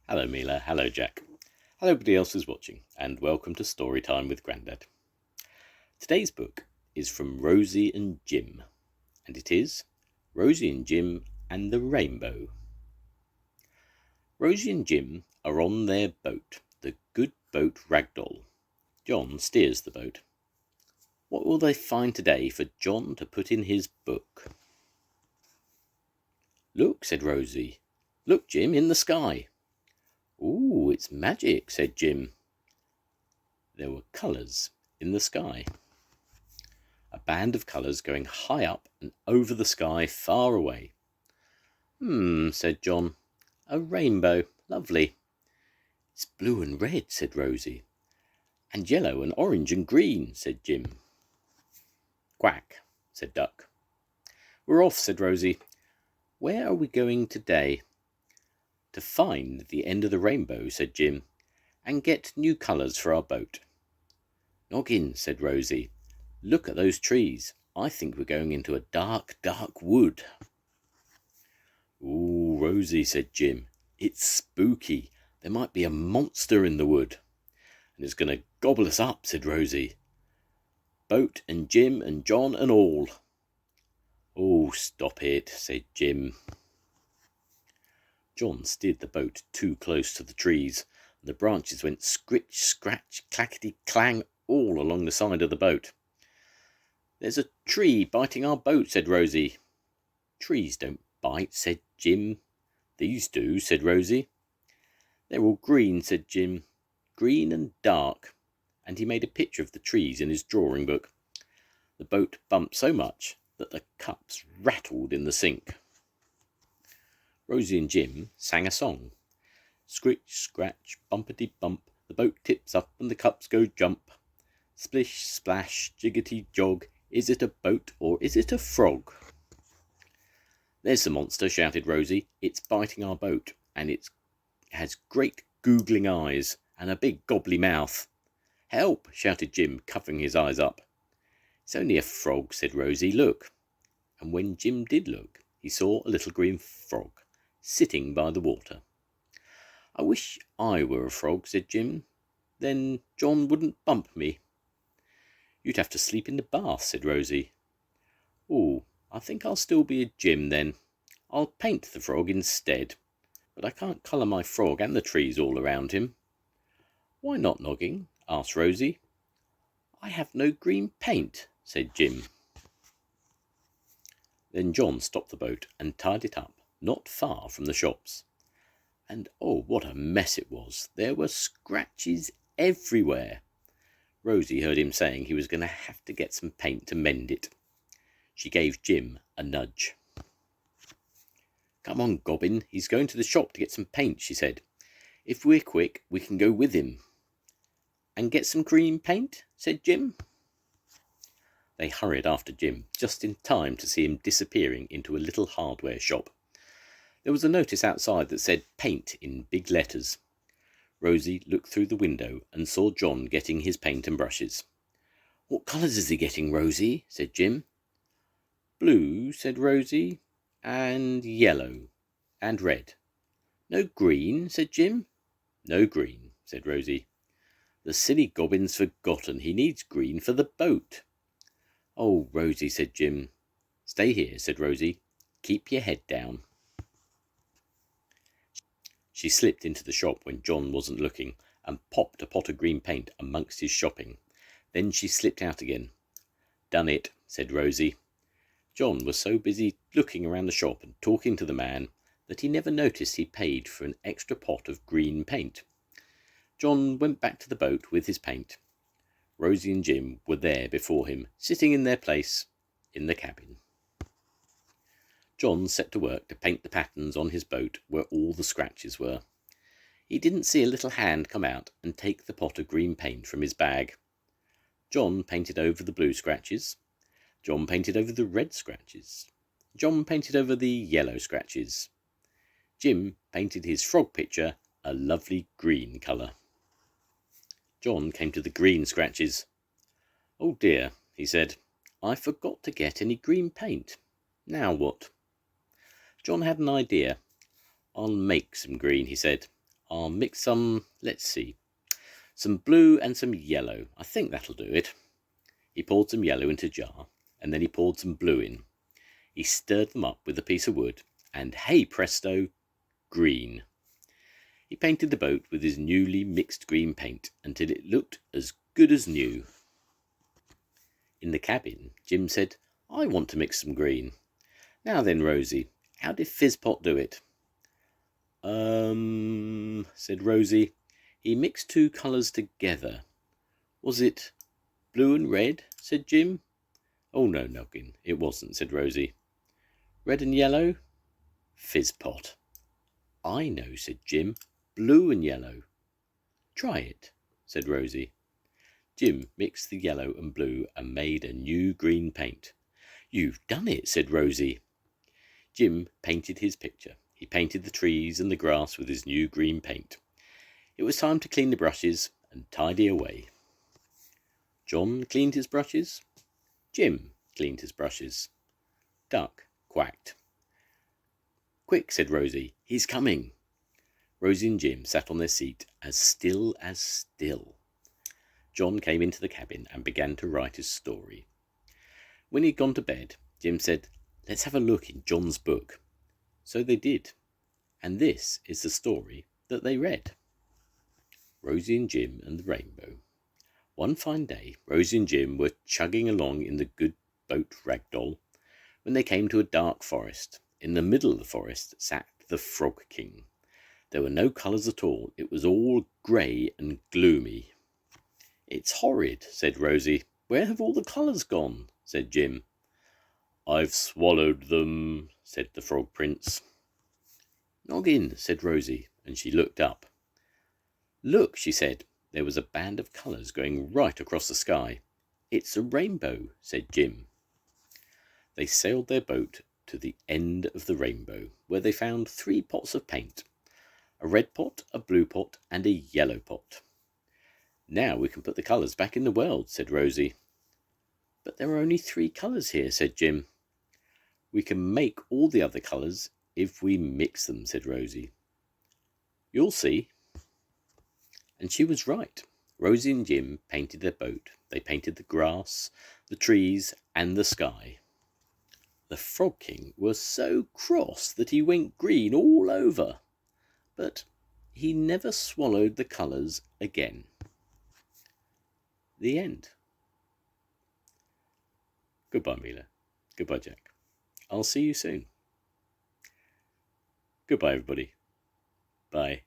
Hello Mila, hello Jack. Hello everybody else who's watching, and welcome to Storytime with Grandad. Today's book is from Rosie and Jim, and it is Rosie and Jim and the Rainbow. Rosie and Jim are on their boat, the good boat Ragdoll. John steers the boat. What will they find today for John to put in his book? Look, said Rosie. Look, Jim, in the sky. Ooh, it's magic, said Jim. There were colours in the sky. A band of colours going high up and over the sky far away. Said John. A rainbow, lovely. It's blue and red, said Rosie. And yellow and orange and green, said Jim. Quack, said Duck. We're off, said Rosie. Where are we going today? To find the end of the rainbow, said Jim, and get new colours for our boat. Noggin, said Rosie. Look at those trees. I think we're going into a dark, dark wood. Ooh, Rosie, said Jim. It's spooky. There might be a monster in the wood. And it's going to gobble us up, said Rosie. Boat and Jim and John and all. Oh, stop it, said Jim. John steered the boat too close to the trees, and the branches went scritch, scratch, clackety, clang all along the side of the boat. There's a tree biting our boat, said Rosie. Trees don't bite, said Jim. These do, said Rosie. They're all green, said Jim. Green and dark. And he made a picture of the trees in his drawing book. The boat bumped so much that the cups rattled in the sink. Rosie and Jim sang a song. Scritch, scratch, bumpety bump, the boat tips up and the cups go jump. Splish, splash, jiggity jog, is it a boat or is it a frog? There's the monster, shouted Rosie. It's biting our boat, and it has great googling eyes and a big gobbly mouth. Help, shouted Jim, covering his eyes up. It's only a frog, said Rosie. Look. And when Jim did look, he saw a little green frog sitting by the water. I wish I were a frog, said Jim. Then John wouldn't bump me. You'd have to sleep in the bath, said Rosie. Oh, I think I'll still be a Jim then. I'll paint the frog instead. But I can't colour my frog and the trees all around him. Why not, Noggin? asked Rosie. I have no green paint, said Jim. Then John stopped the boat and tied it up, not far from the shops. And oh, what a mess it was. There were scratches everywhere. Rosie heard him saying he was going to have to get some paint to mend it. She gave Jim a nudge. Come on, Gobbin, he's going to the shop to get some paint, she said. If we're quick, we can go with him. And get some green paint, said Jim. They hurried after Jim, just in time to see him disappearing into a little hardware shop. There was a notice outside that said paint in big letters. Rosie looked through the window and saw John getting his paint and brushes. What colours is he getting, Rosie? said Jim. Blue, said Rosie, and yellow, and red. No green, said Jim. No green, said Rosie. The silly gobbin's forgotten. He needs green for the boat. Oh, Rosie, said Jim. Stay here, said Rosie. Keep your head down. She slipped into the shop when John wasn't looking and popped a pot of green paint amongst his shopping. Then she slipped out again. Done it, said Rosie. John was so busy looking around the shop and talking to the man that he never noticed he paid for an extra pot of green paint. John went back to the boat with his paint. Rosie and Jim were there before him, sitting in their place in the cabin. John set to work to paint the patterns on his boat where all the scratches were. He didn't see a little hand come out and take the pot of green paint from his bag. John painted over the blue scratches. John painted over the red scratches. John painted over the yellow scratches. Jim painted his frog picture a lovely green colour. John came to the green scratches. Oh dear, he said, I forgot to get any green paint. Now what? John had an idea. I'll make some green, he said. I'll mix some, let's see, some blue and some yellow. I think that'll do it. He poured some yellow into a jar, and then he poured some blue in. He stirred them up with a piece of wood, and hey presto, green. He painted the boat with his newly mixed green paint until it looked as good as new. In the cabin, Jim said, I want to mix some green. Now then, Rosie, how did Fizzpot do it? Said Rosie. He mixed two colours together. Was it blue and red? Said Jim. Oh no, Noggin, it wasn't, said Rosie. Red and yellow? Fizzpot. I know, said Jim. Blue and yellow. Try it, said Rosie. Jim mixed the yellow and blue and made a new green paint. You've done it, said Rosie. Jim painted his picture. He painted the trees and the grass with his new green paint. It was time to clean the brushes and tidy away. John cleaned his brushes. Jim cleaned his brushes. Duck quacked. Quick, said Rosie, he's coming. Rosie and Jim sat on their seat as still as still. John came into the cabin and began to write his story. When he'd gone to bed, Jim said, let's have a look in John's book. So they did, and this is the story that they read. Rosie and Jim and the Rainbow. One fine day, Rosie and Jim were chugging along in the good boat Ragdoll when they came to a dark forest. In the middle of the forest sat the Frog King. There were no colours at all. It was all grey and gloomy. It's horrid, said Rosie. Where have all the colours gone? Said Jim. I've swallowed them, said the Frog Prince. Noggin, said Rosie, and she looked up. Look, she said. There was a band of colours going right across the sky. It's a rainbow, said Jim. They sailed their boat to the end of the rainbow, where they found 3 pots of paint, a red pot, a blue pot, and a yellow pot. Now we can put the colours back in the world, said Rosie. But there are only 3 colours here, said Jim. We can make all the other colours if we mix them, said Rosie. You'll see. And she was right. Rosie and Jim painted their boat. They painted the grass, the trees, and the sky. The Frog King was so cross that he went green all over, but he never swallowed the colours again. The end. Goodbye, Mila. Goodbye, Jack. I'll see you soon. Goodbye, everybody. Bye.